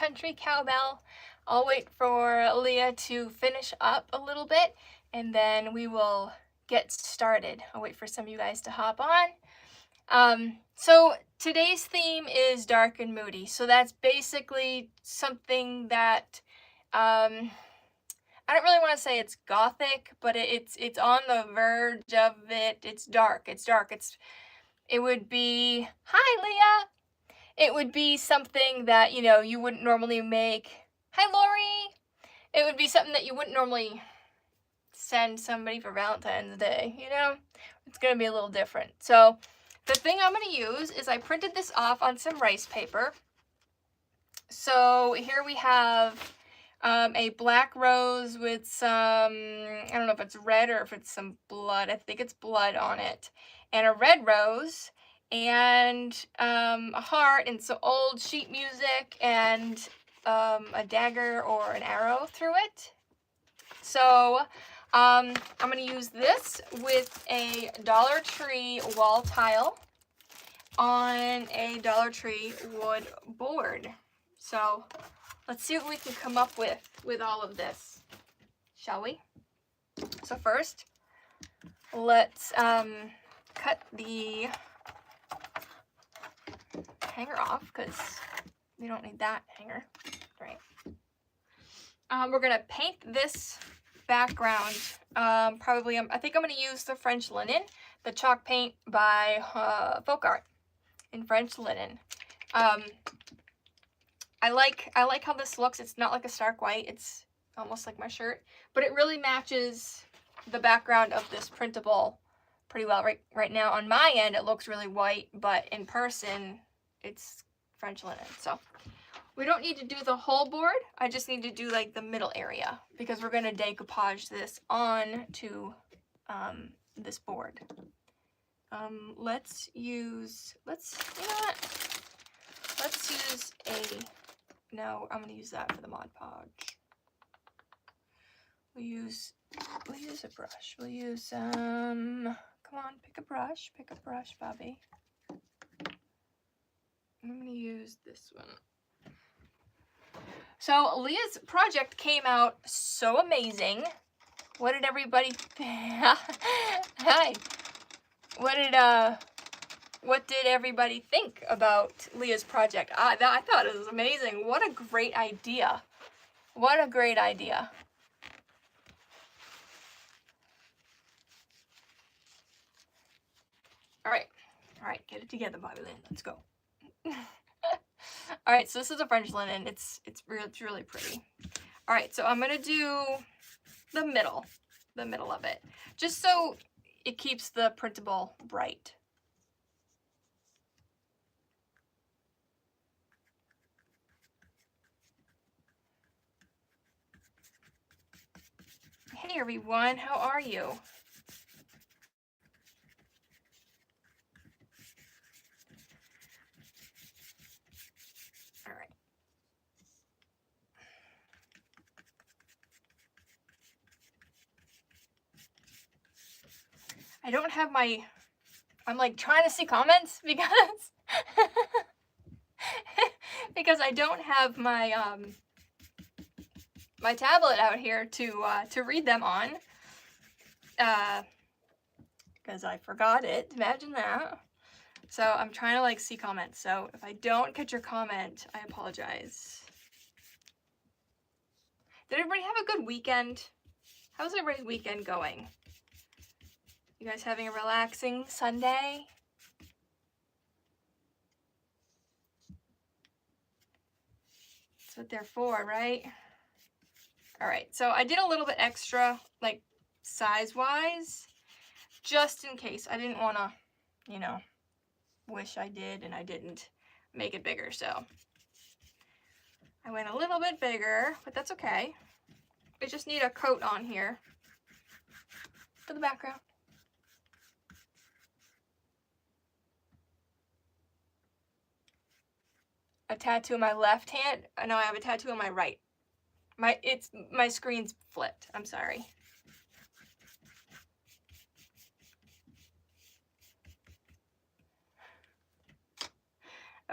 country cowbell. I'll wait for Leah to finish up a little bit, and then we will get started. I'll wait for some of you guys to hop on. So today's theme is dark and moody. So that's basically something that I don't really want to say it's gothic, but it's on the verge of it. It's dark. It's dark. It would be, hi Leah. It would be something that, you know, you wouldn't normally make. Hi Lori. It would be something that you wouldn't normally send somebody for Valentine's Day, you know? It's going to be a little different. So the thing I'm going to use is I printed this off on some rice paper. So here we have a black rose with some, I don't know if it's red or if it's some blood. I think it's blood on it. And a red rose and a heart and some old sheet music and a dagger or an arrow through it. So I'm going to use this with a Dollar Tree wall tile on a Dollar Tree wood board. So let's see what we can come up with all of this, shall we? So first, let's cut the hanger off because we don't need that hanger, right? We're gonna paint this background. Probably, I think I'm gonna use the French linen, the chalk paint by Folk Art in French linen. I like how this looks. It's not like a stark white. It's almost like my shirt, but it really matches the background of this printable pretty well. Right now on my end, it looks really white, but in person, it's French linen. So we don't need to do the whole board. I just need to do like the middle area because we're going to decoupage this on to this board. You know what? Let's use no, I'm going to use that for the Mod Podge. We'll use a brush. We'll use, come on, pick a brush, Bobby. I'm going to use this one. So Leah's project came out so amazing. What did everybody, hi. What did everybody think about Leah's project? I thought it was amazing. What a great idea. What a great idea. All right, get it together, Bobby Lynn. Let's go. All right, so this is a French linen. It's really pretty. All right, so I'm gonna do the middle of it, just so it keeps the printable bright. Hey everyone, how are you? All right. I don't have my, I'm like trying to see comments because because I don't have my my tablet out here to read them on. Because I forgot it. Imagine that. So I'm trying to like see comments. So if I don't catch your comment, I apologize. Did everybody have a good weekend? How's everybody's weekend going? You guys having a relaxing Sunday? That's what they're for, right? All right, so I did a little bit extra, like size-wise, just in case. I didn't want to, you know, wish I did and I didn't make it bigger, so I went a little bit bigger, but that's okay. I just need a coat on here for the background. A tattoo on my left hand? No, I have a tattoo on my right. My screen's flipped. I'm sorry.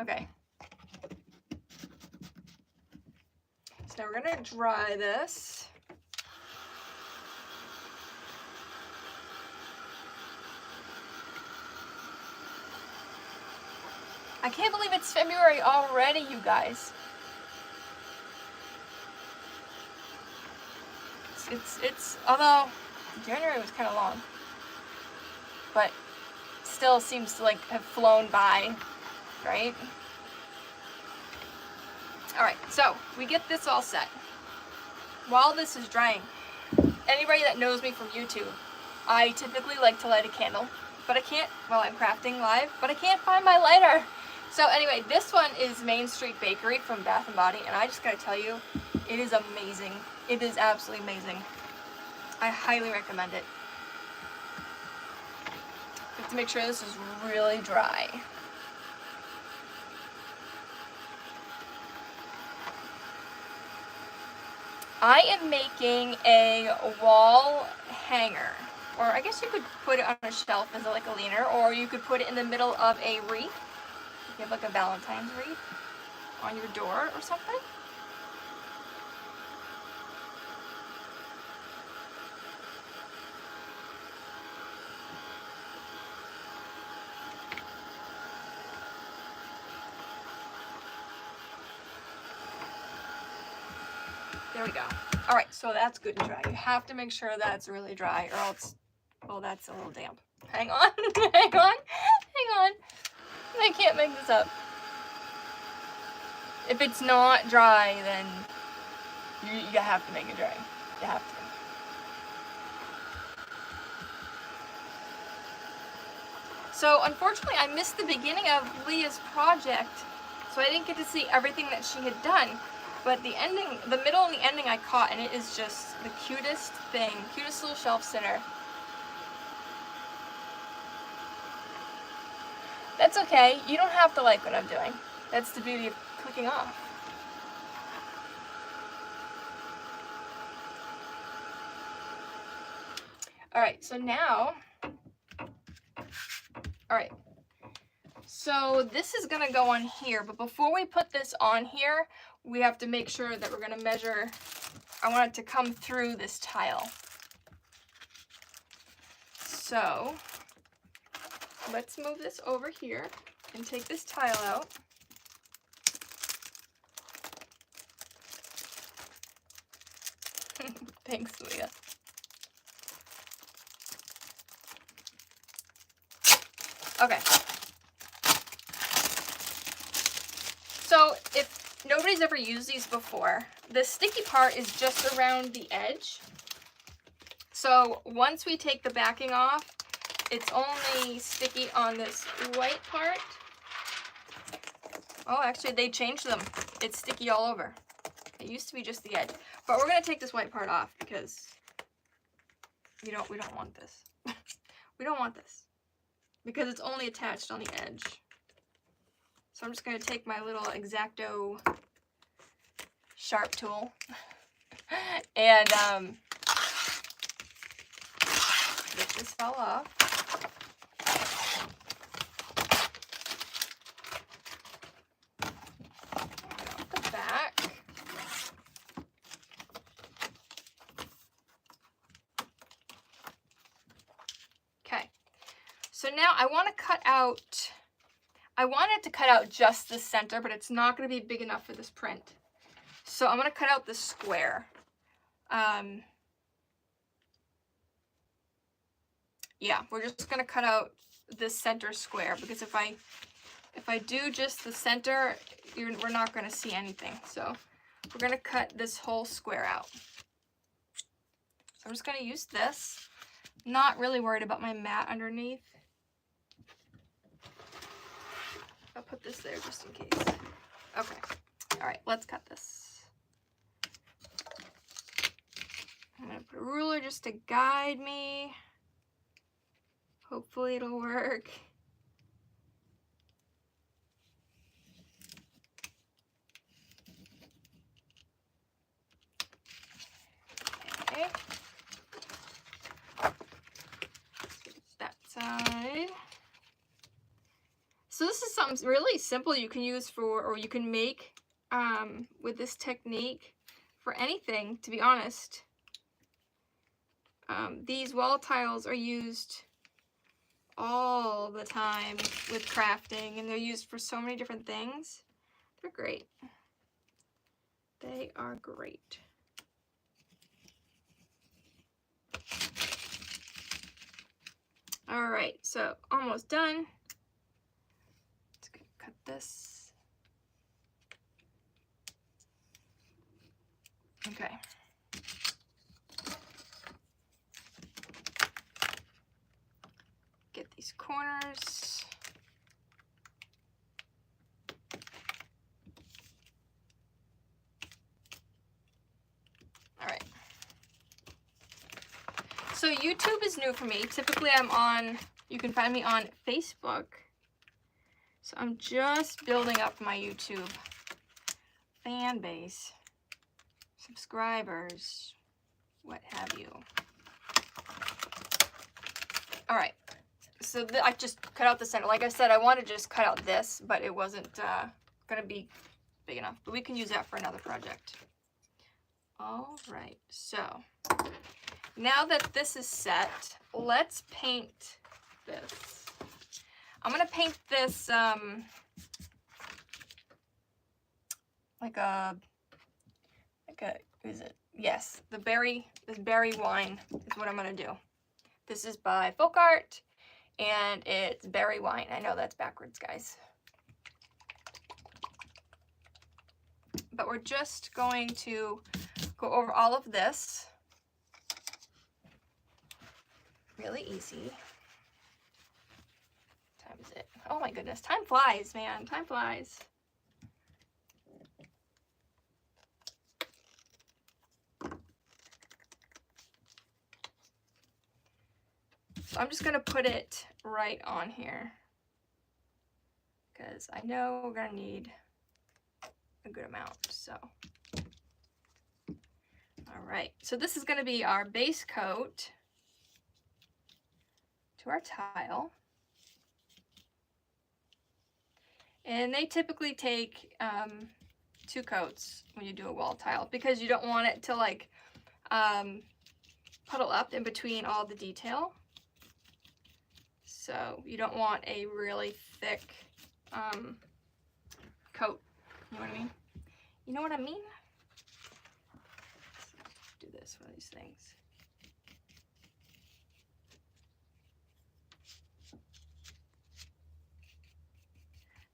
Okay. Now we're gonna dry this. I can't believe it's February already, you guys. It's although January was kind of long, but still seems to like have flown by, right? All right, so we get this all set. While this is drying, anybody that knows me from YouTube, I typically like to light a candle, but I can't while I'm crafting live, but I can't find my lighter. So anyway, this one is Main Street Bakery from Bath & Body, and I just gotta tell you, it is amazing. It is absolutely amazing. I highly recommend it. You have to make sure this is really dry. I am making a wall hanger, or I guess you could put it on a shelf as like a leaner, or you could put it in the middle of a wreath. You have like a Valentine's wreath on your door or something. There we go. All right, so that's good and dry. You have to make sure that's really dry, or else, well, that's a little damp. Hang on, hang on, hang on. I can't make this up. If it's not dry, then you have to make it dry. You have to. So unfortunately, I missed the beginning of Leah's project, so I didn't get to see everything that she had done. But the ending, the middle and the ending I caught, and it is just the cutest thing, cutest little shelf sitter. That's okay, you don't have to like what I'm doing. That's the beauty of clicking off. Alright, so now, alright, so this is gonna go on here, but before we put this on here, we have to make sure that we're gonna measure, I want it to come through this tile. So, let's move this over here and take this tile out. Thanks, Leah. Okay. So if nobody's ever used these before, the sticky part is just around the edge. So once we take the backing off, it's only sticky on this white part. Oh, actually they changed them. It's sticky all over. It used to be just the edge. But we're gonna take this white part off because we don't want this. We don't want this. Because it's only attached on the edge. So I'm just going to take my little X-Acto sharp tool and get this all off. Off the back. Okay. So now I want to cut out, I wanted to cut out just the center, but it's not going to be big enough for this print. So I'm going to cut out the square. Yeah, we're just going to cut out this center square, because if I do just the center, we're not going to see anything. So we're going to cut this whole square out. So I'm just going to use this. Not really worried about my mat underneath. I'll put this there just in case. Okay. All right, let's cut this. I'm going to put a ruler just to guide me. Hopefully it'll work. Okay. That side. So this is something really simple you can use for, or you can make with this technique. for anything, to be honest. These wall tiles are used all the time with crafting, and they're used for so many different things. They're great. They are great. All right, so almost done. Just gonna cut this. Okay. Get these corners. All right. So YouTube is new for me. Typically I'm on, you can find me on Facebook. So I'm just building up my YouTube fan base, subscribers, what have you. All right. So I just cut out the center. Like I said, I wanted to just cut out this, but it wasn't going to be big enough. But we can use that for another project. All right. So now that this is set, let's paint this. I'm going to paint this is it? Yes, this berry wine is what I'm going to do. This is by Folk Art. And it's berry wine. I know that's backwards, guys. But we're just going to go over all of this. Really easy. What time is it? Oh my goodness, time flies, man. Time flies. So I'm just going to put it right on here because I know we're going to need a good amount. So, all right. So this is going to be our base coat to our tile. And they typically take 2 coats when you do a wall tile because you don't want it to like puddle up in between all the detail. So you don't want a really thick coat. You know what I mean? You know what I mean? Let's do this, one of these things.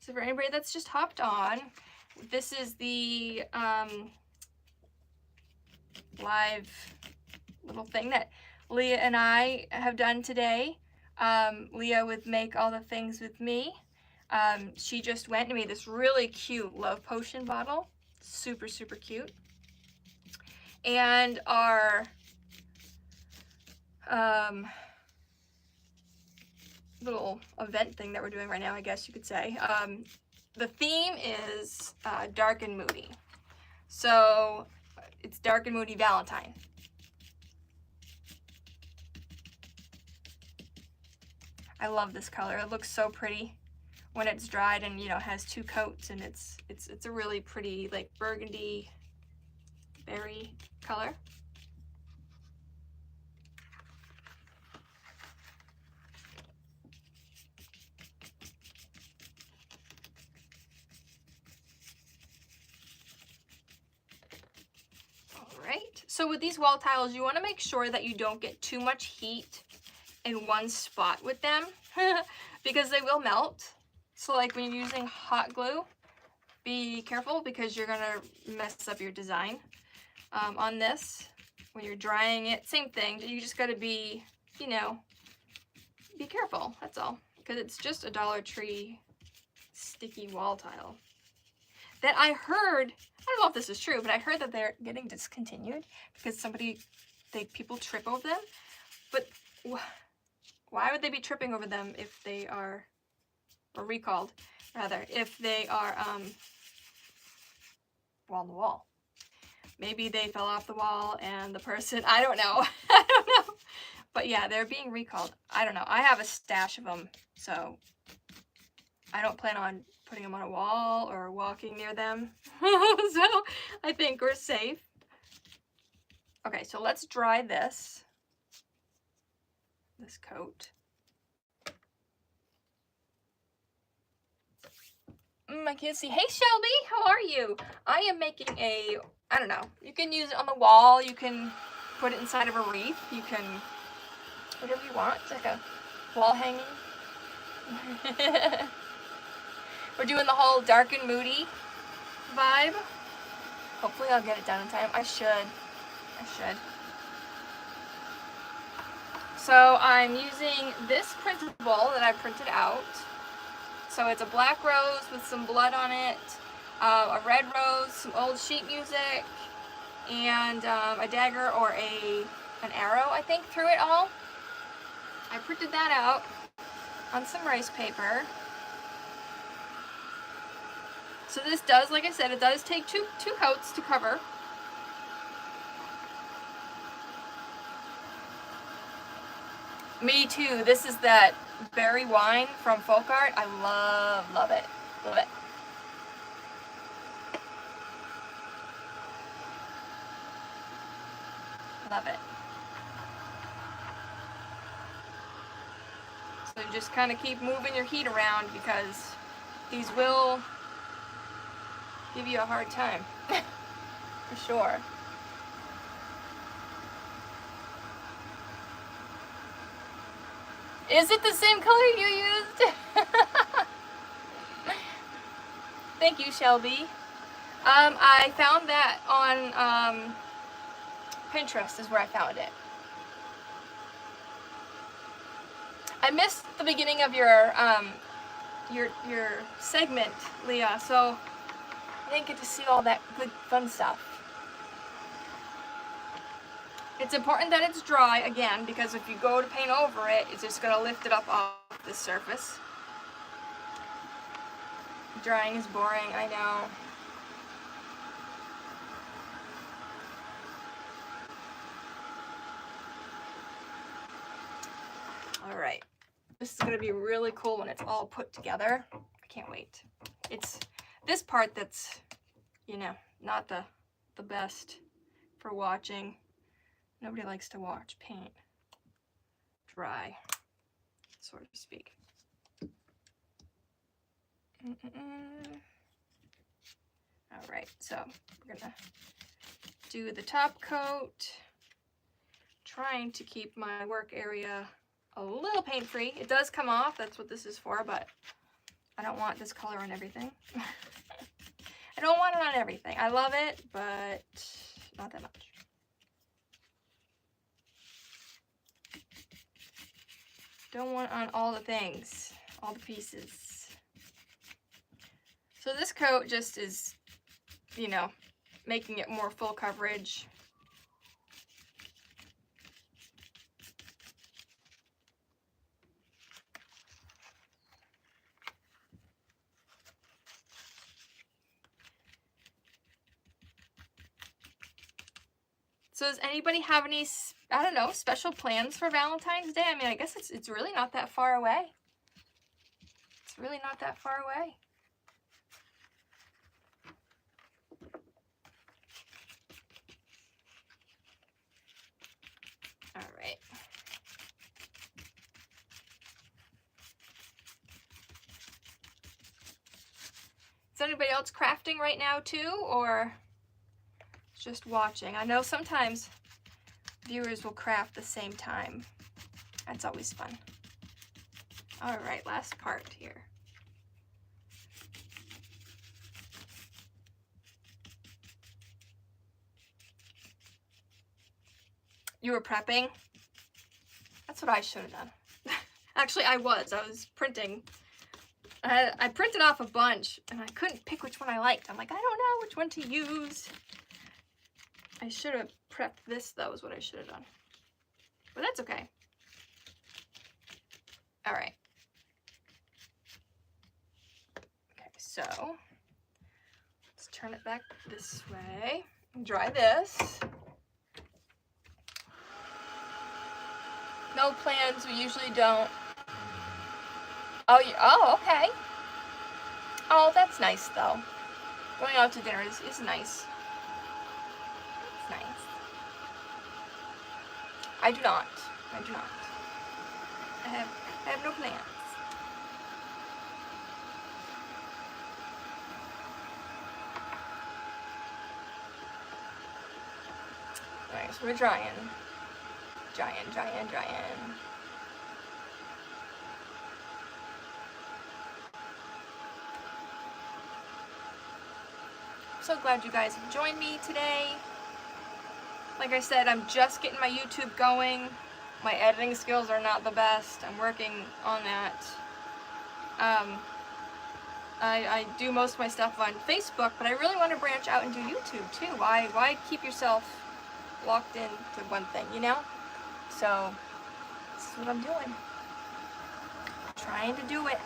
So for anybody that's just hopped on, this is the live little thing that Leah and I have done today. Leah would make all the things with me. She just went and made this really cute love potion bottle. Super, super cute. And our little event thing that we're doing right now, I guess you could say. The theme is dark and moody. So it's dark and moody Valentine. I love this color. It looks so pretty when it's dried, and you know, has 2 coats, and it's a really pretty like burgundy berry color. All right. So with these wall tiles, you want to make sure that you don't get too much heat in one spot with them because they will melt. So like when you're using hot glue, be careful because you're gonna mess up your design. On this, when you're drying it, same thing. You just gotta be, you know, be careful, that's all. Because it's just a Dollar Tree sticky wall tile. That I heard, I don't know if this is true, but I heard that they're getting discontinued because people trip over them. But why would they be tripping over them if they are, or recalled rather, if they are wall to wall? Maybe they fell off the wall and the person, I don't know. I don't know. But yeah, they're being recalled. I don't know. I have a stash of them, so I don't plan on putting them on a wall or walking near them. So I think we're safe. Okay, so let's dry this coat. I can't see. Hey Shelby, how are you? I am making a, I don't know, you can use it on the wall, you can put it inside of a wreath, you can, whatever you want. It's like a wall hanging. We're doing the whole dark and moody vibe. Hopefully I'll get it done in time. I should. So I'm using this printable that I printed out. So it's a black rose with some blood on it, a red rose, some old sheet music, and a dagger or an arrow, I think, through it all. I printed that out on some rice paper. So this does, like I said, it does take two coats to cover. Me too. This is that berry wine from Folk Art. I love it. Love it. Love it. So you just kind of keep moving your heat around because these will give you a hard time. For sure. Is it the same color you used? Thank you, Shelby. I found that on Pinterest is where I found it. I missed the beginning of your segment, Leah, so I didn't get to see all that good fun stuff. It's important that it's dry, again, because if you go to paint over it, it's just going to lift it up off the surface. Drying is boring, I know. Alright. This is going to be really cool when it's all put together. I can't wait. It's this part that's, you know, not the best for watching. Nobody likes to watch paint dry, so to speak. All right, so we're gonna do the top coat, trying to keep my work area a little paint-free. It does come off, that's what this is for, but I don't want this color on everything. I don't want it on everything. I love it, but not that much. Don't want on all the things, all the pieces. So this coat just is, you know, making it more full coverage. So does anybody have any, I don't know, special plans for Valentine's Day? I mean, I guess it's really not that far away. It's really not that far away. All right. Is anybody else crafting right now too, or just watching? I know sometimes viewers will craft the same time. That's always fun. All right, last part here. You were prepping? That's what I should have done. Actually, I was printing. I printed off a bunch and I couldn't pick which one I liked. I'm like, I don't know which one to use. I should have prepped this though, is what I should have done. But that's okay. All right. Okay, so let's turn it back this way and dry this. No plans, we usually don't. Oh, okay. Oh, that's nice though. Going out to dinner is nice. It's nice. I do not. I do not. I have no plans. Alright, so we're drying. Drying. So glad you guys have joined me today. Like I said, I'm just getting my YouTube going. My editing skills are not the best. I'm working on that. I do most of my stuff on Facebook, but I really want to branch out and do YouTube too. Why keep yourself locked into one thing, you know? So, this is what I'm doing. Trying to do it.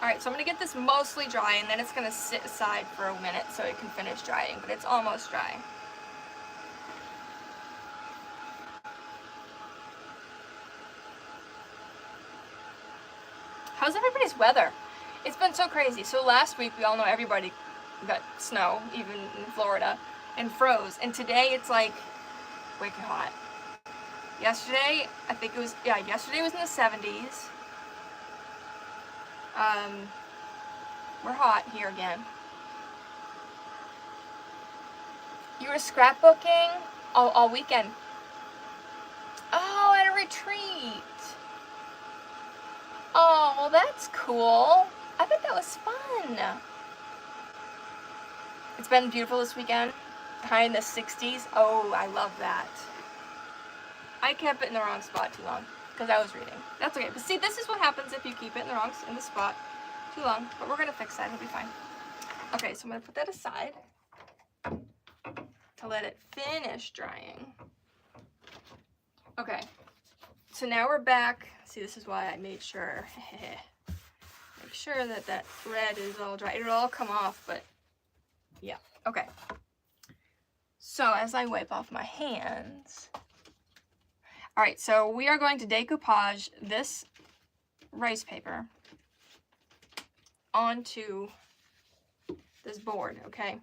Alright, so I'm going to get this mostly dry, and then it's going to sit aside for a minute so it can finish drying, but it's almost dry. How's everybody's weather? It's been so crazy. So last week, we all know everybody got snow, even in Florida, and froze. And today it's like wicked hot. Yesterday, I think it was, yesterday was in the 70s. We're hot here again. You were scrapbooking all weekend. Oh, at a retreat. Oh, well, that's cool. I bet that was fun. It's been beautiful this weekend. High in the 60s. Oh, I love that. I kept it in the wrong spot too long because I was reading. That's okay. But see, this is what happens if you keep it in the spot too long. But we're going to fix that. It'll be fine. Okay, so I'm going to put that aside to let it finish drying. Okay. So now we're back. See, this is why I made sure. Make sure that that thread is all dry. It'll all come off, but yeah. Okay. So as I wipe off my hands. All right, so we are going to decoupage this rice paper onto this board, okay?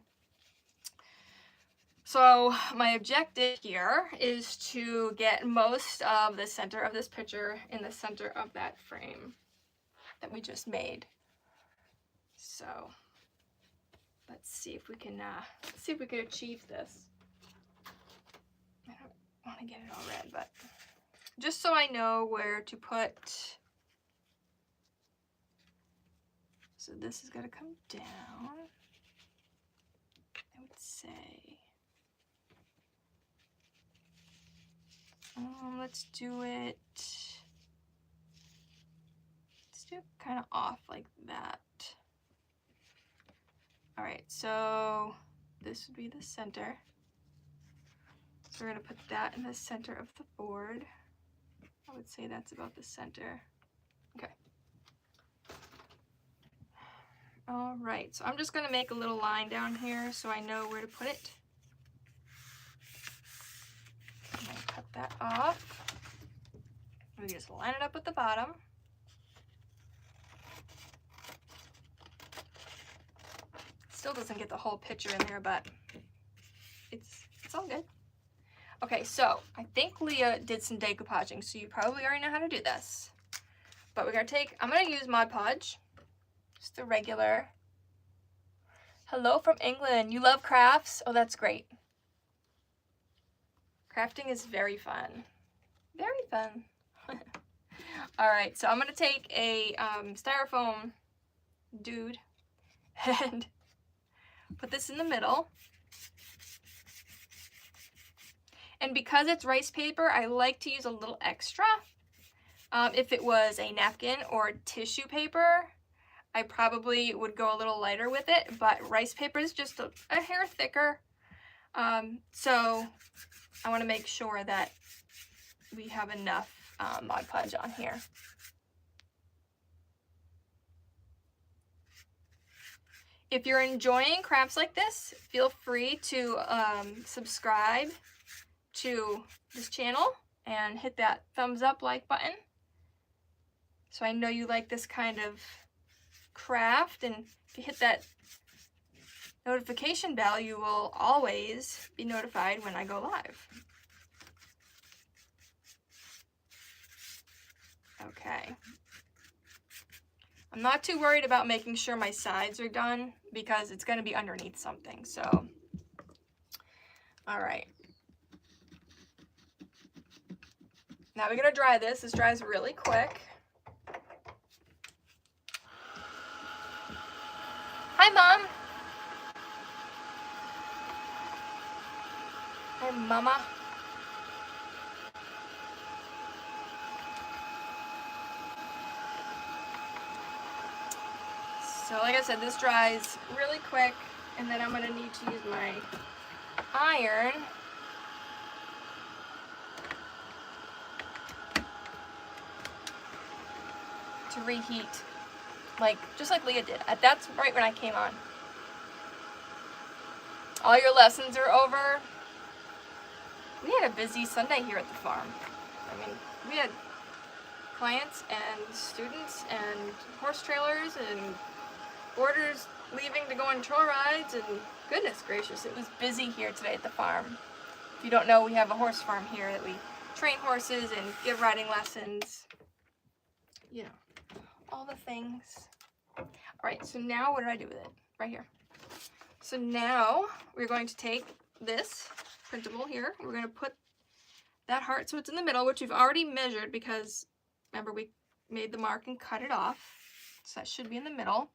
So my objective here is to get most of the center of this picture in the center of that frame that we just made. So let's see if we can achieve this. I don't want to get it all red, but just so I know where to put. So this is going to come down, I would say. Let's do it kind of off like that. All right, so this would be the center. So we're going to put that in the center of the board. I would say that's about the center. Okay. All right, so I'm just going to make a little line down here so I know where to put it. I'm going to cut that off. We just line it up with the bottom. Still doesn't get the whole picture in there, but it's all good. Okay, so I think Leah did some decoupaging, so you probably already know how to do this. But I'm gonna use Mod Podge, just the regular. Hello from England. You love crafts? Oh, that's great. Crafting is very fun. Very fun. All right, so I'm gonna take a styrofoam dude and put this in the middle. And because it's rice paper, I like to use a little extra. If it was a napkin or tissue paper, I probably would go a little lighter with it, but rice paper is just a hair thicker. So I want to make sure that we have enough Mod Podge on here. If you're enjoying crafts like this, feel free to subscribe to this channel and hit that thumbs up like button. So I know you like this kind of craft, and if you hit that notification bell, you will always be notified when I go live. Okay. I'm not too worried about making sure my sides are done because it's going to be underneath something. So, all right. Now we're going to dry this. This dries really quick. Hi, Mom. Hi, Mama. So like I said, this dries really quick, and then I'm going to need to use my iron to reheat, just like Leah did. That's right when I came on. All your lessons are over. We had a busy Sunday here at the farm. I mean, we had clients and students and horse trailers and boarders leaving to go on trail rides, and goodness gracious, it was busy here today at the farm. If you don't know, we have a horse farm here that we train horses and give riding lessons. You know, all the things. All right, so now what did I do with it? Right here. So now we're going to take this printable here. We're going to put that heart so it's in the middle, which we've already measured because remember we made the mark and cut it off. So that should be in the middle.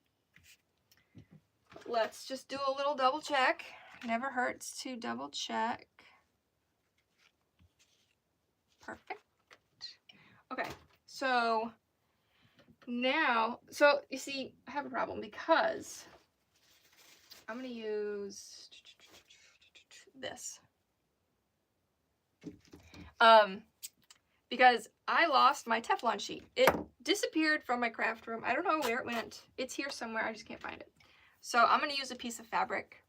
Let's just do a little double check. Never hurts to double check. Perfect. Okay, so now, so you see, I have a problem because I'm going to use this. Because I lost my Teflon sheet. It disappeared from my craft room. I don't know where it went. It's here somewhere. I just can't find it. So I'm going to use a piece of fabric.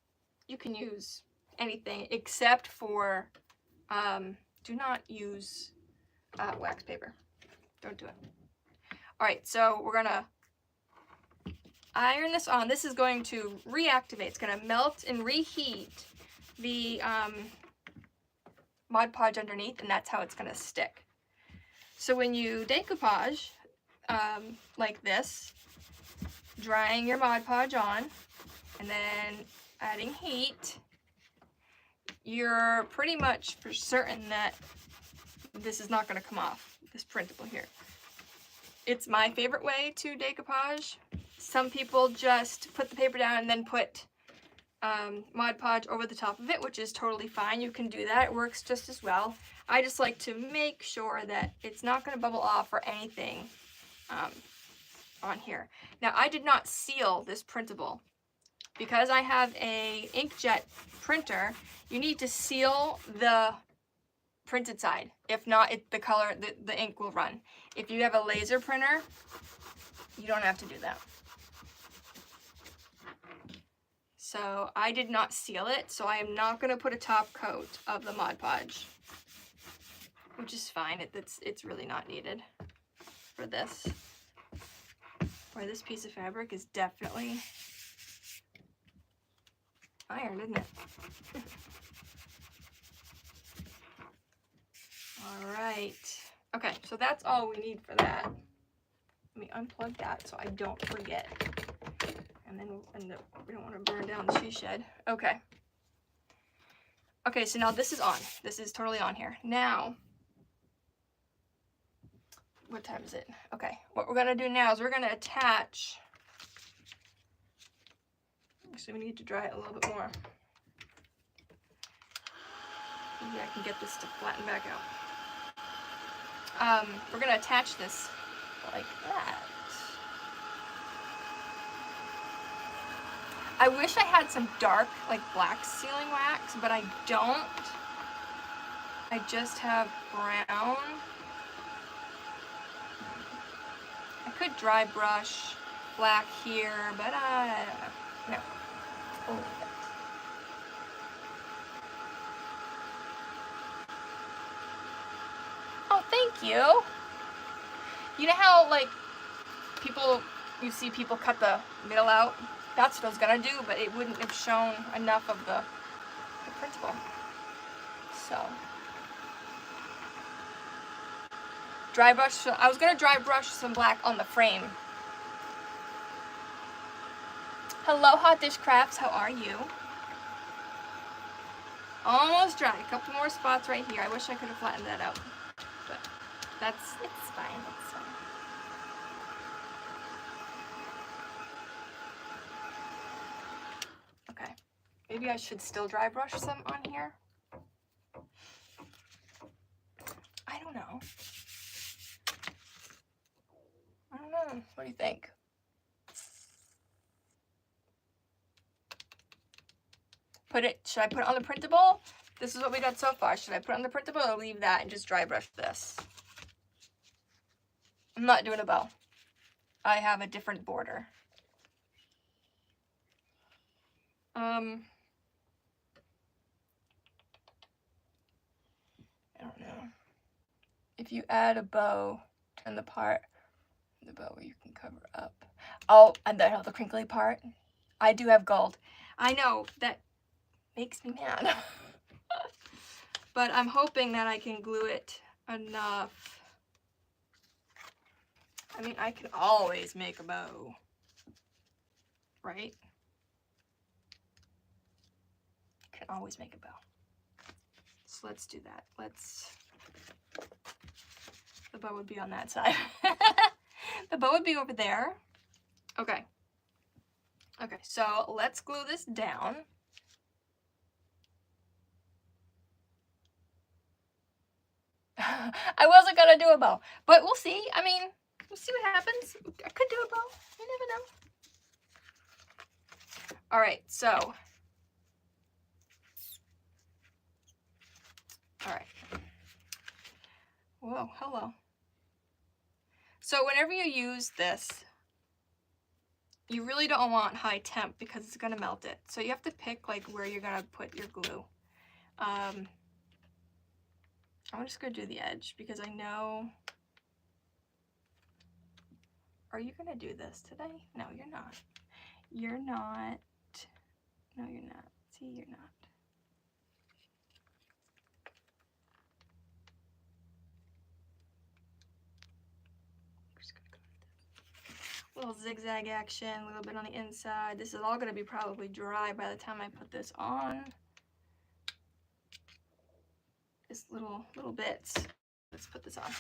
You can use anything except for, do not use wax paper. Don't do it. All right, so we're going to iron this on. This is going to reactivate. It's going to melt and reheat the Mod Podge underneath, and that's how it's going to stick. So when you decoupage like this, drying your Mod Podge on and then adding heat, you're pretty much for certain that this is not going to come off, this printable here. It's my favorite way to decoupage. Some people just put the paper down and then put Mod Podge over the top of it, which is totally fine. You can do that. It works just as well. I just like to make sure that it's not going to bubble off or anything on here. Now, I did not seal this printable. Because I have a inkjet printer, you need to seal the printed side. If not, the ink will run. If you have a laser printer, you don't have to do that. So I did not seal it, so I am not going to put a top coat of the Mod Podge, which is fine. It's really not needed for this. Or this piece of fabric is definitely iron, isn't it? All right. Okay, so that's all we need for that. Let me unplug that so I don't forget. And then we don't want to burn down the she shed. Okay. Okay, so now this is on. This is totally on here. Now, what time is it? Okay, what we're gonna do now is we're gonna attach. Actually, we need to dry it a little bit more. Maybe I can get this to flatten back out. We're gonna attach this like that. I wish I had some dark, like black sealing wax, but I don't. I just have brown. I could dry brush black here, but no. Oh, oh, thank you. You know how like you see people cut the middle out That's what I was gonna do, but it wouldn't have shown enough of the printable. So, dry brush, I was gonna dry brush some black on the frame. Hello, Hot Dish Crafts, how are you? Almost dry, a couple more spots right here. I wish I could have flattened that out, but it's fine, it's fine. Okay, maybe I should still dry brush some on here. I don't know. What do you think? Should I put it on the printable? This is what we got so far. Should I put it on the printable or leave that and just dry brush this? I'm not doing a bow. I have a different border. I don't know. If you add a bow, turn the part, the bow where you can cover up. Oh, and then the crinkly part. I do have gold. I know, that makes me mad. But I'm hoping that I can glue it enough. I mean, I can always make a bow, right? You can always make a bow. So let's do that. The bow would be on that side. The bow would be over there. Okay. Okay, so let's glue this down. I wasn't gonna do a bow, but we'll see. I mean, we'll see what happens. I could do a bow. You never know. All right, so. All right. Whoa, hello. So whenever you use this, you really don't want high temp because it's gonna melt it. So you have to pick like where you're gonna put your glue. I'm just gonna do the edge because I know. Are you gonna do this today? No, you're not. You're not. No, you're not. See, you're not. Little zigzag action, a little bit on the inside. This is all gonna be probably dry by the time I put this on. Just little bits. Let's put this on.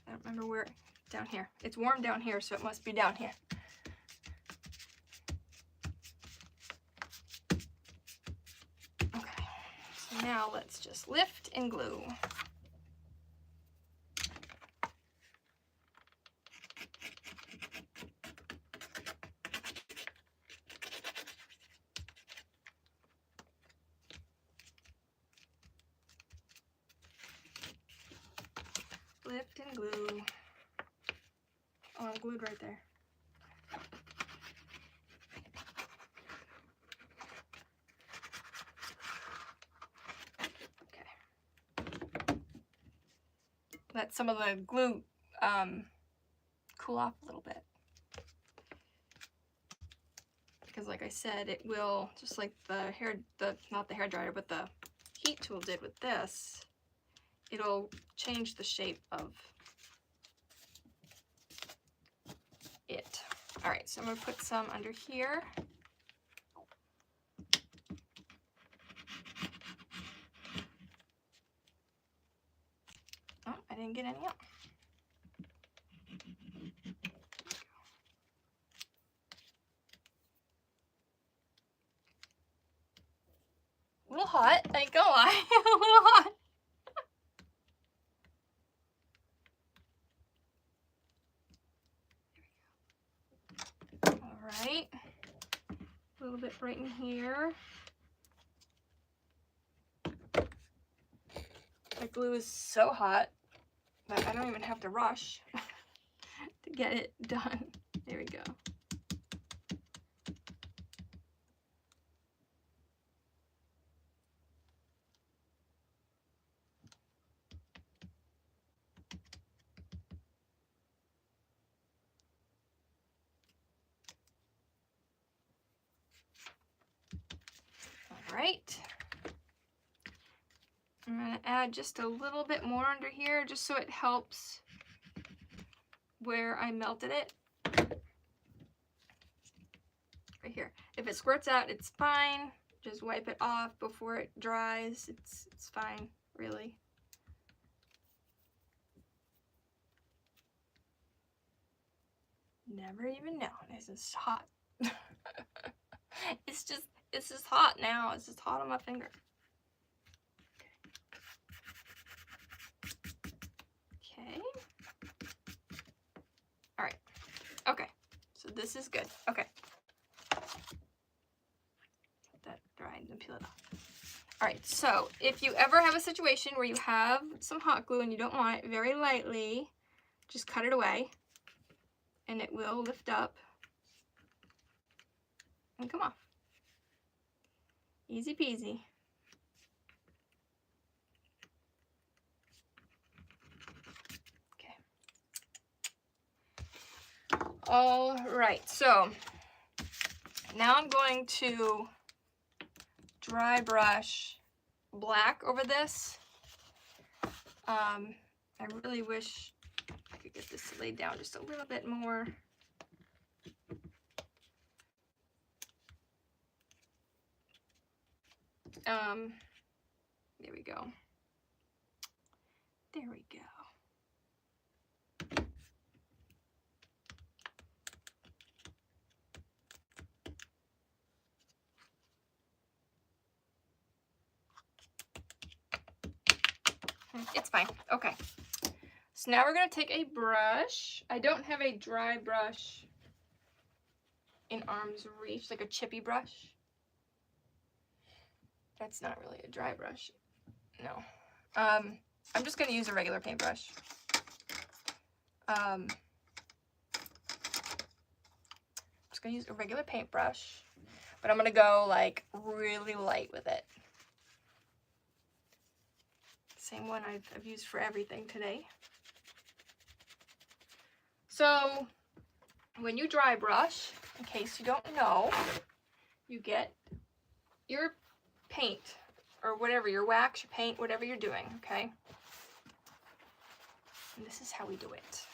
I don't remember where, down here. It's warm down here, so it must be down here. Okay, so now let's just lift and glue. Lift and glue. Oh, I'm glued right there. Okay. Let some of the glue cool off a little bit. Because like I said, it will, just like not the hair dryer, but the heat tool did with this, it'll change the shape of it. All right, so I'm gonna put some under here. Oh, I didn't get any out. A little hot, I ain't gonna lie, a little hot. All right, a little bit right in here. The glue is so hot that I don't even have to rush to get it done. There we go. right. I'm going to add just a little bit more under here just so it helps where I melted it. Right here. If it squirts out, it's fine. Just wipe it off before it dries. It's fine, really. Never even known. This is hot. it's just hot now. It's just hot on my finger. Okay. All right. Okay. So this is good. Okay. Let that dry and then peel it off. All right. So if you ever have a situation where you have some hot glue and you don't want it, very lightly, just cut it away and it will lift up and come off. Easy peasy. All right, so now I'm going to dry brush black over this. I really wish I could get this laid down just a little bit more. There we go. There we go. It's fine. Okay. So now we're going to take a brush. I don't have a dry brush in arm's reach, like a chippy brush. That's not really a dry brush. No. I'm just going to use a regular paintbrush. I'm just going to use a regular paintbrush, but I'm going to go like really light with it. Same one I've used for everything today. So when you dry brush, in case you don't know, you get your paint or whatever, your wax, your paint, whatever you're doing, okay? And this is how we do it.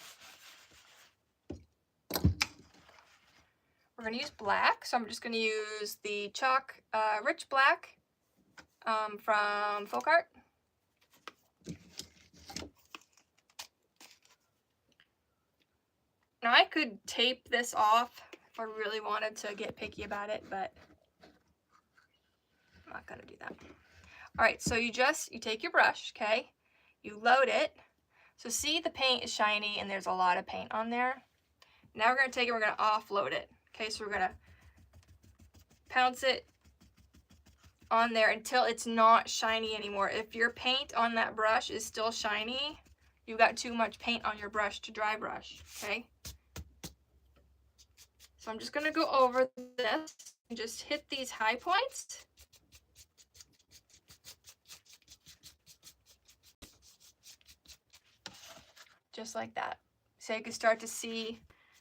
We're going to use black, so I'm just going to use the chalk rich black from Folk Art. Now I could tape this off if I really wanted to get picky about it, but I'm not going to do that. All right, so you take your brush, okay? You load it. So see, the paint is shiny and there's a lot of paint on there. Now we're going to take it, we're going to offload it. Okay, so we're going to pounce it on there until it's not shiny anymore. If your paint on that brush is still shiny, you got too much paint on your brush to dry brush, okay? So I'm just going to go over this and just hit these high points. Just like that. So you can start to see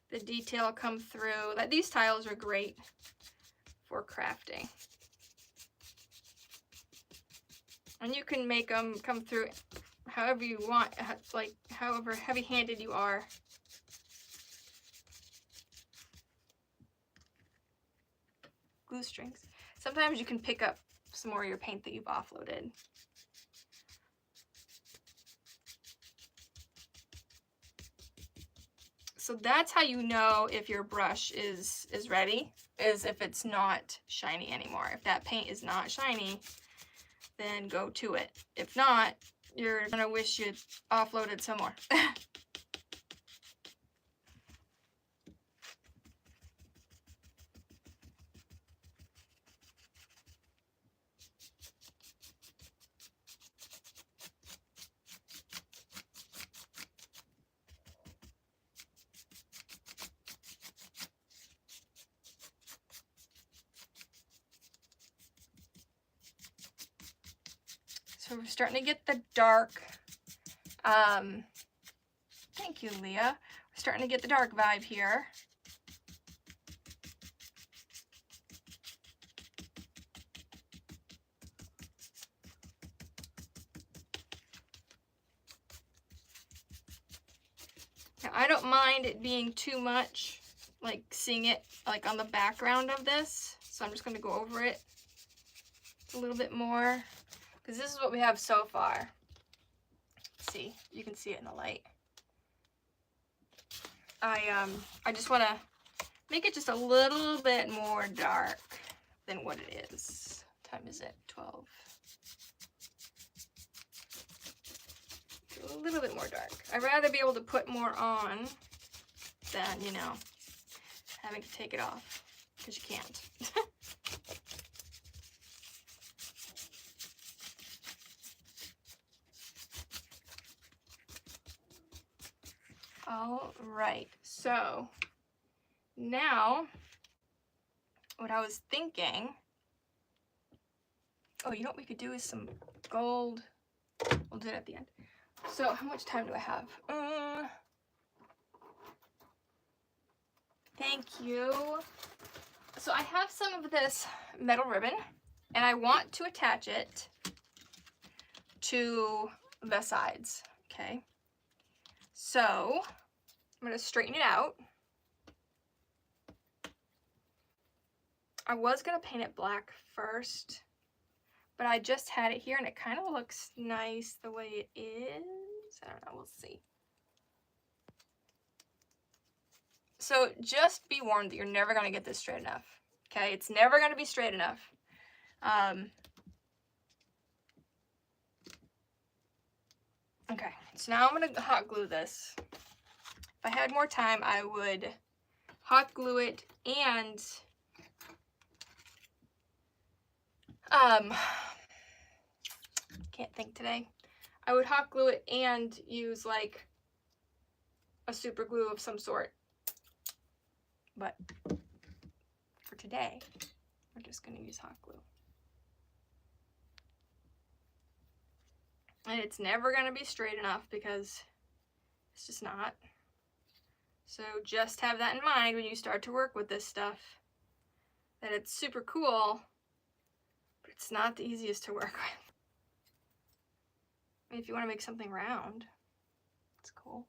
the detail come through. These tiles are great for crafting. And you can make them come through however you want, like however heavy-handed you are. Glue strings. Sometimes you can pick up some more of your paint that you've offloaded. So that's how you know if your brush is ready, is if it's not shiny anymore. If that paint is not shiny, then go to it. If not, you're gonna wish you'd offloaded some more. So we're starting to get the dark, thank you, Leah. We're starting to get the dark vibe here. I don't mind it being too much, like seeing it like on the background of this. So I'm just going to go over it a little bit more because this is what we have so far. Let's see, you can see it in the light. I just want to make it just a little bit more dark than what it is. What time is it? 12. A little bit more dark. I'd rather be able to put more on than, you know, having to take it off, because you can't. All right, so now what I was thinking, oh, you know what we could do is some gold. We'll do it at the end. So how much time do I have? Thank you. So I have some of this metal ribbon and I want to attach it to the sides, okay? So I'm gonna straighten it out. I was gonna paint it black first, but I just had it here and it kind of looks nice the way it is. I don't know, we'll see. So just be warned that you're never gonna get this straight enough, okay? It's never gonna be straight enough. Okay, so now I'm gonna hot glue this. If I had more time, I would hot glue it and can't think today. I would hot glue it and use like a super glue of some sort. But for today, we're just gonna use hot glue. And it's never gonna be straight enough because it's just not. So just have that in mind when you start to work with this stuff, that it's super cool, but it's not the easiest to work with. I mean, if you want to make something round, it's cool.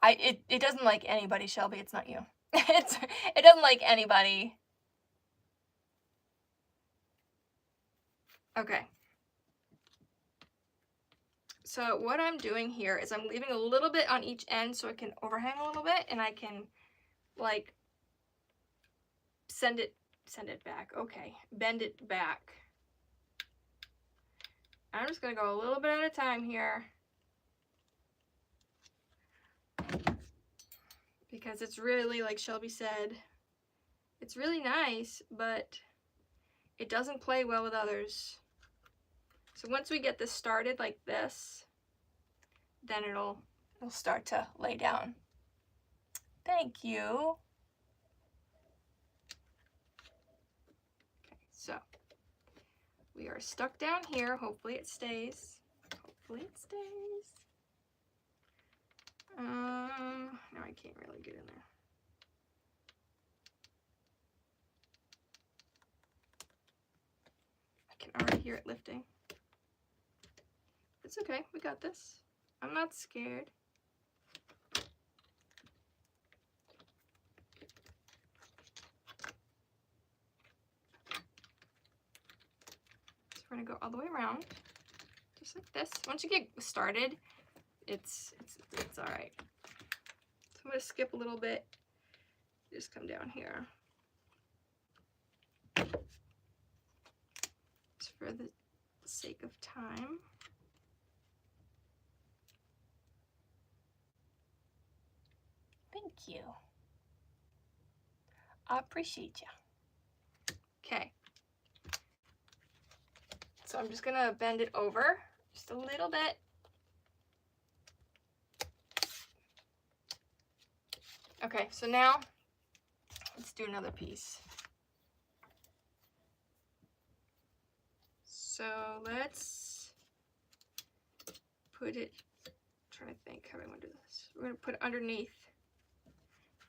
It doesn't like anybody, Shelby. It's not you. It doesn't like anybody. Okay. So what I'm doing here is I'm leaving a little bit on each end so it can overhang a little bit and I can like send it back. Okay, bend it back. I'm just gonna go a little bit at a time here because it's really, like Shelby said, it's really nice, but it doesn't play well with others. So once we get this started like this, then it'll start to lay down. Thank you. Okay, so we are stuck down here. Hopefully it stays. Hopefully it stays. No, I can't really get in there. I can already hear it lifting. It's okay, we got this. I'm not scared. So we're gonna go all the way around, just like this. Once you get started, it's all right. So I'm gonna skip a little bit. Just come down here. Just for the sake of time. Thank you. I appreciate you. Okay. So I'm just gonna bend it over just a little bit. Okay, so now let's do another piece. So let's put it, I'm trying to think how I want to do this. We're gonna put it underneath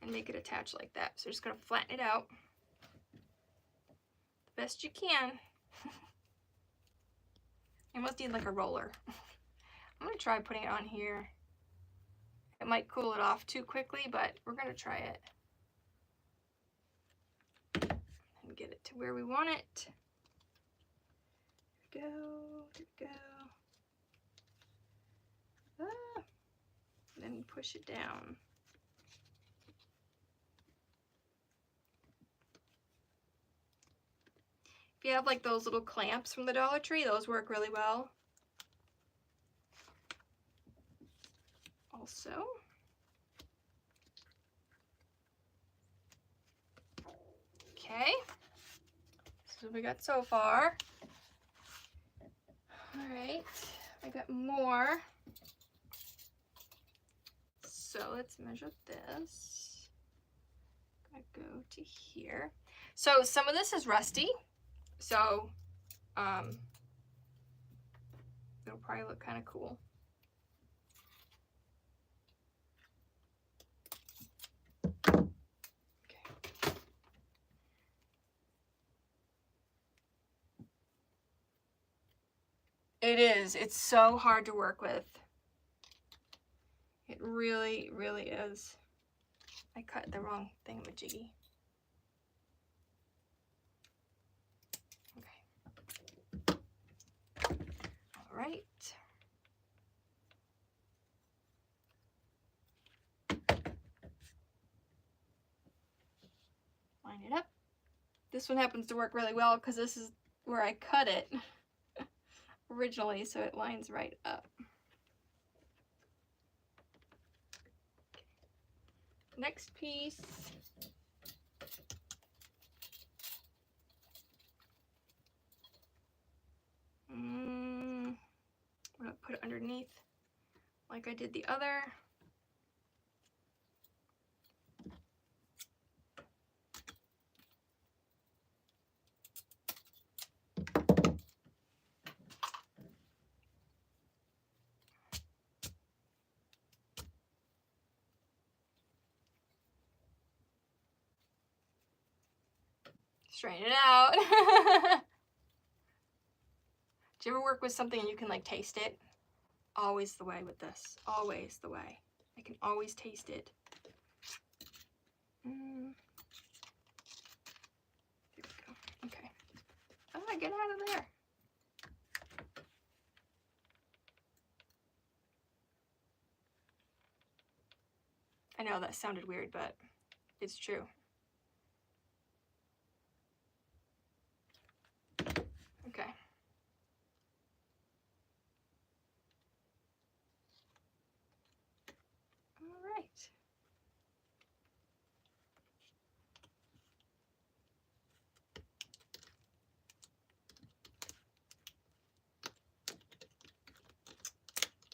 and make it attach like that. So just gonna flatten it out the best you can. You must need like a roller. I'm gonna try putting it on here. It might cool it off too quickly, but we're gonna try it. And get it to where we want it. There we go. Ah, then push it down. If you have like those little clamps from the Dollar Tree, those work really well. Also, okay, so we got so far. All right, I got more. So let's measure this. I'm gonna go to here. So some of this is rusty, so it'll probably look kind of cool. It is. It's so hard to work with. It really, really is. I cut the wrong thingamajiggy. Okay. All right. Line it up. This one happens to work really well because this is where I cut it originally, so it lines right up. Next piece. I'm gonna put it underneath like I did the other. Straighten it out. Do you ever work with something and you can like taste it? Always the way with this. Always the way. I can always taste it. There we go. Okay. Oh, get out of there. I know that sounded weird, but it's true. Okay. All right.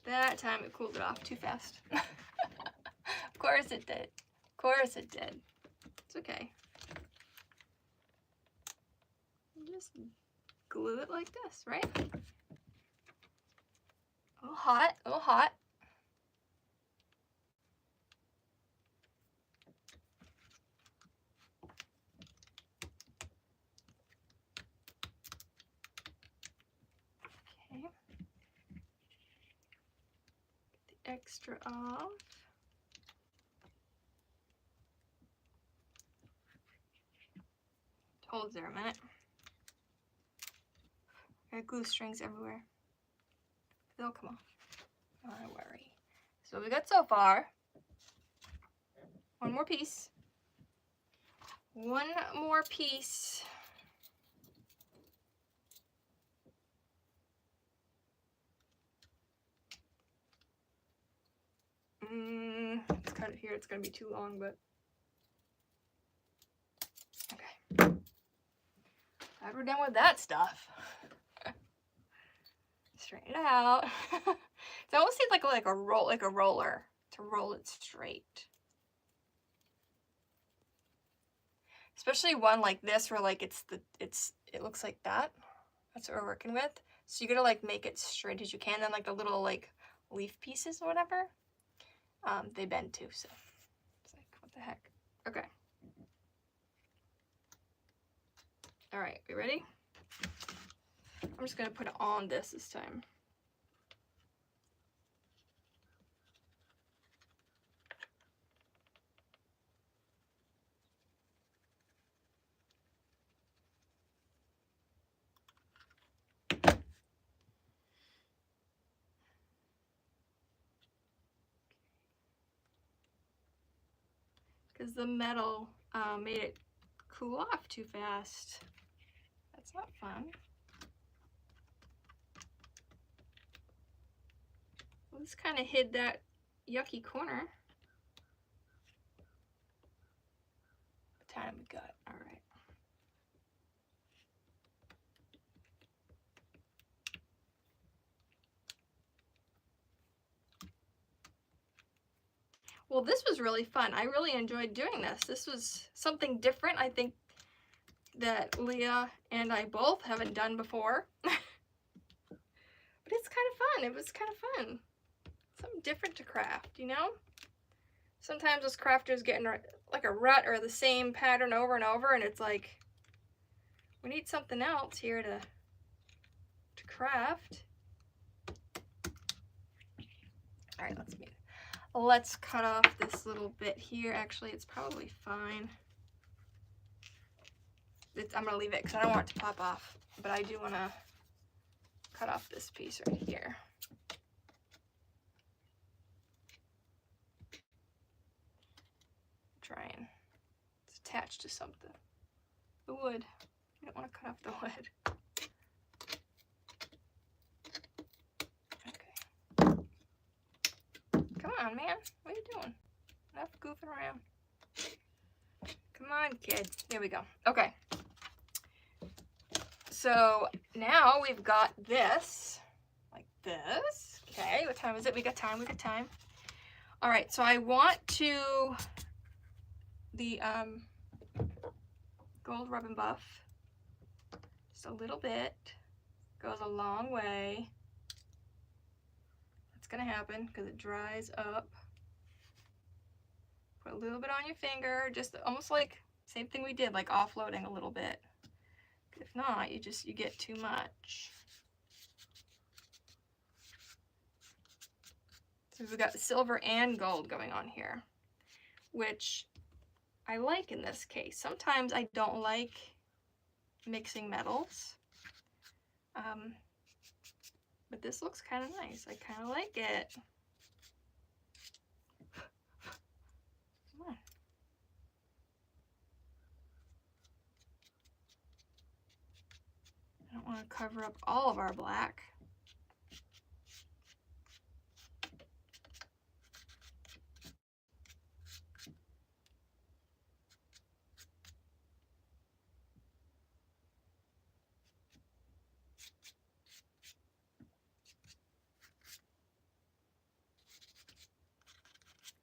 That time it cooled it off too fast. Of course it did. Of course it did. It's okay. Just glue it like this, right? A little hot, a little hot. Okay. Get the extra off. Hold there a minute. I got glue strings everywhere. They'll come off. Don't worry. So we got so far. One more piece. One more piece. Let's cut it here. It's gonna be too long, but okay. Glad we're done with that stuff. Straighten it out. It almost needs like a roller to roll it straight. Especially one like this where like it looks like that. That's what we're working with. So you gotta like make it straight as you can. Then like the little like leaf pieces or whatever, they bend too. So it's like, what the heck? Okay. All right, we ready? I'm just gonna put it on this time. Because the metal made it cool off too fast. That's not fun. Well, this kind of hid that yucky corner. What time we got? All right. Well, this was really fun. I really enjoyed doing this. This was something different, I think, that Leah and I both haven't done before. But it's kind of fun. It was kind of fun. Something different to craft, you know? Sometimes us crafters get in like a rut or the same pattern over and over, and it's like, we need something else here to craft. All right, let's cut off this little bit here. Actually, it's probably fine. I'm gonna leave it because I don't want it to pop off, but I do want to cut off this piece right here. Trying. It's attached to something. The wood. I don't want to cut off the wood. Okay. Come on, man. What are you doing? Enough goofing around. Come on, kid. There we go. Okay. So now we've got this, like this. Okay, what time is it? We got time, we got time. All right, so I want the gold rub and buff, just a little bit, goes a long way. That's gonna happen because it dries up. Put a little bit on your finger, just almost like, same thing we did, like offloading a little bit. If not, you get too much. So we've got silver and gold going on here, which I like in this case. Sometimes I don't like mixing metals, but this looks kind of nice. I kind of like it. Come on. I don't want to cover up all of our black.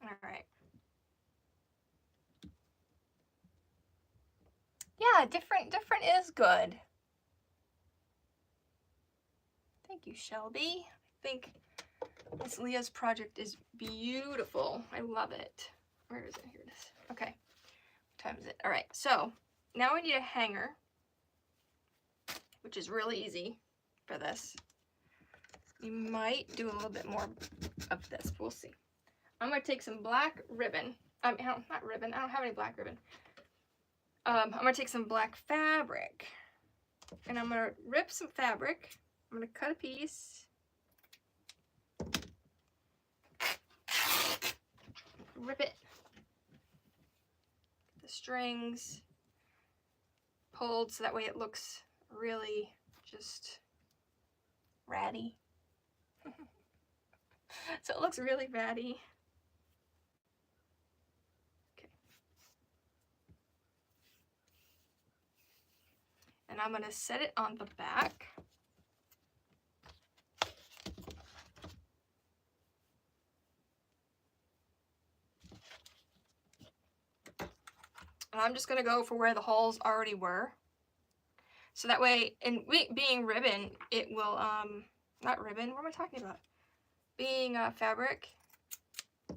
All right. Yeah, different is good. Thank you, Shelby. I think this Leah's project is beautiful. I love it. Where is it? Here it is. Okay. What time is it? All right. So now we need a hanger, which is really easy for this. You might do a little bit more of this. We'll see. I'm going to take some black ribbon. Not ribbon. I don't have any black ribbon. I'm going to take some black fabric. And I'm going to rip some fabric. I'm going to cut a piece. Rip it. The strings pulled so that way it looks really just ratty. So it looks really ratty. Okay. And I'm going to set it on the back. And I'm just going to go for where the holes already were. So that way, and being ribbon, it will, not ribbon, what am I talking about? Being fabric,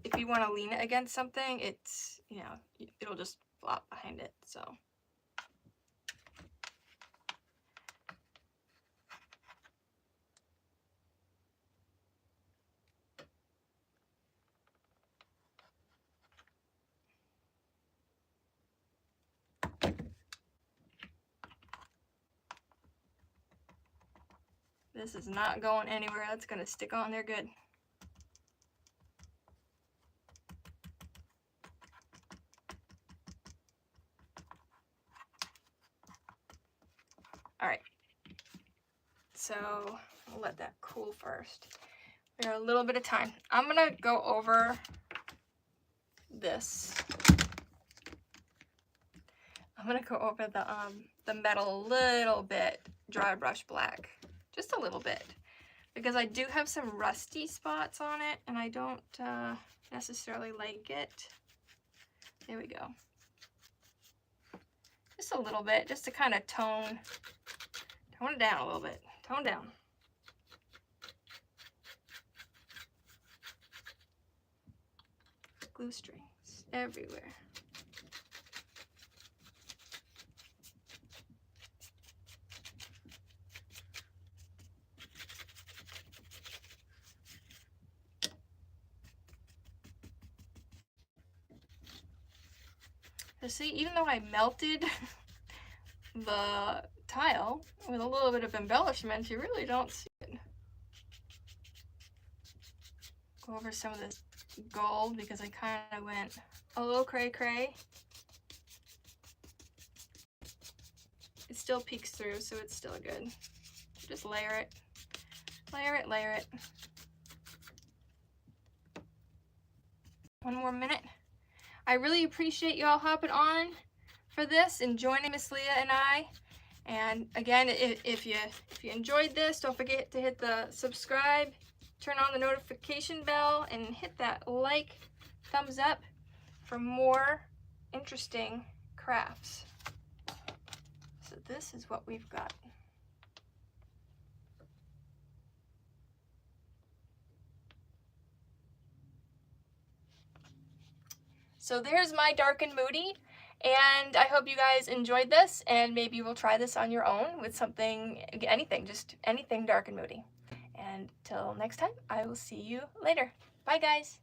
if you want to lean it against something, it's, you know, it'll just flop behind it, so. This is not going anywhere. That's gonna stick on there good. All right, so we'll let that cool first. We got a little bit of time. I'm gonna go over this. I'm gonna go over the metal a little bit, dry brush black, just a little bit, because I do have some rusty spots on it and I don't necessarily like it. There we go. Just a little bit, just to kind of tone it down a little bit. Tone down. Glue strings everywhere. So see, even though I melted the tile with a little bit of embellishment, you really don't see it. Go over some of this gold because I kind of went a little cray-cray. It still peeks through, so it's still good. Just layer it, layer it, layer it. One more minute. I really appreciate you all hopping on for this and joining Miss Leah and I. And again, if you enjoyed this, don't forget to hit the subscribe, turn on the notification bell, and hit that like, thumbs up for more interesting crafts. So this is what we've got. So there's my dark and moody, and I hope you guys enjoyed this, and maybe we'll try this on your own with something, anything, just anything dark and moody. And till next time, I will see you later. Bye guys.